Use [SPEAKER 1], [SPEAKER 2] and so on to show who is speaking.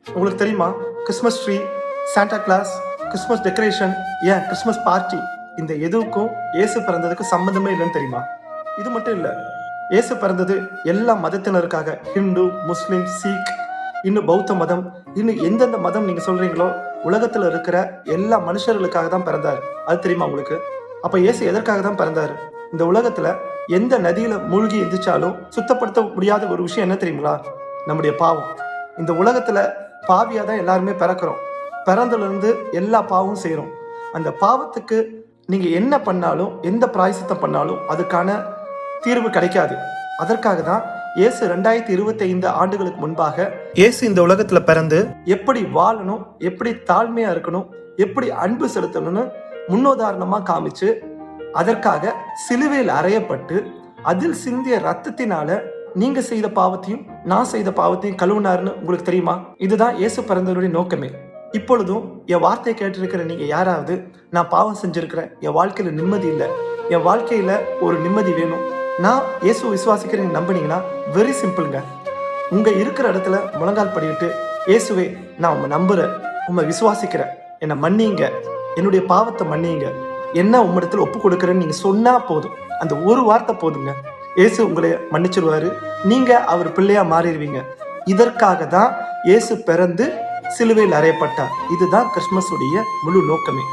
[SPEAKER 1] உங்களுக்கு தெரியுமா, Christmas tree, Santa Claus, Christmas decoration, ஏன் கிறிஸ்மஸ் பார்ட்டி, இந்த எதுவுக்கும் இயேசு பிறந்ததுக்கு சம்பந்தமே இல்லைன்னு தெரியுமா? இது மட்டும் இல்லை, இயேசு பிறந்தது எல்லா மதத்தினருக்காக. ஹிந்து, முஸ்லிம், சீக், இன்னும் பௌத்த மதம், இன்னும் எந்தெந்த மதம் நீங்க சொல்றீங்களோ உலகத்துல இருக்கிற எல்லா மனுஷர்களுக்காக தான் பிறந்தாரு. அது தெரியுமா உங்களுக்கு? அப்ப இயேசு எதற்காக தான் பிறந்தாரு? இந்த உலகத்துல எந்த நதியில மூழ்கி எந்திரிச்சாலும் சுத்தப்படுத்த முடியாத ஒரு விஷயம் என்ன தெரியுங்களா? நம்முடைய பாவம். இந்த உலகத்துல பாவியா தான் எல்லாருமே பிறக்கிறோம். பிறந்ததுல இருந்து எல்லா பாவமும் செய்யறோம். அந்த பாவத்துக்கு நீங்க என்ன பண்ணாலும், எந்த பிராயசித்தம் பண்ணாலும் அதுக்கான தீர்வு கிடைக்காது. அதற்காக தான் இயேசு 2025 ஆண்டுகளுக்கு முன்பாக இயேசு இந்த உலகத்துல பிறந்து எப்படி வாழணும், எப்படி தாழ்மையா இருக்கணும், எப்படி அன்பு செலுத்தணும்னு முன்னுதாரணமா காமிச்சு, அதற்காக சிலுவையில் அறையப்பட்டு அதில் சிந்திய ரத்தத்தினால நீங்க செய்த பாவத்தையும் நான் செய்த பாவத்தையும் கழுவுனாருன்னு உங்களுக்கு தெரியுமா? இதுதான் இயேசு பிறந்தவருடைய நோக்கமே. இப்பொழுதும் என் வார்த்தையை கேட்டிருக்கிற நீங்க யாராவது, நான் பாவம் செஞ்சிருக்கிறேன், என் வாழ்க்கையில நிம்மதி இல்லை, என் வாழ்க்கையில ஒரு நிம்மதி வேணும், நான் இயேசு விசுவாசிக்கிறேன் நம்பினீங்கன்னா வெரி சிம்பிளுங்க. உங்க இருக்கிற இடத்துல முழங்கால் படிட்டு, இயேசுவே நான் உண்மை நம்புறேன், உண்மை விசுவாசிக்கிறேன், என்னை மன்னிங்க, என்னுடைய பாவத்தை மன்னிங்க, என்ன உம்மிடத்துல ஒப்பு கொடுக்குறேன்னு நீங்க சொன்னா போதும். அந்த ஒரு வார்த்தை போதுங்க, இயேசு உங்களை மன்னிச்சிருவாரு. நீங்க அவர் பிள்ளையா மாறிடுவீங்க. இதற்காக தான் இயேசு பிறந்து சிலுவையில் அறையப்பட்டார். இதுதான் கிறிஸ்துமஸ் உடைய முழு நோக்கமே.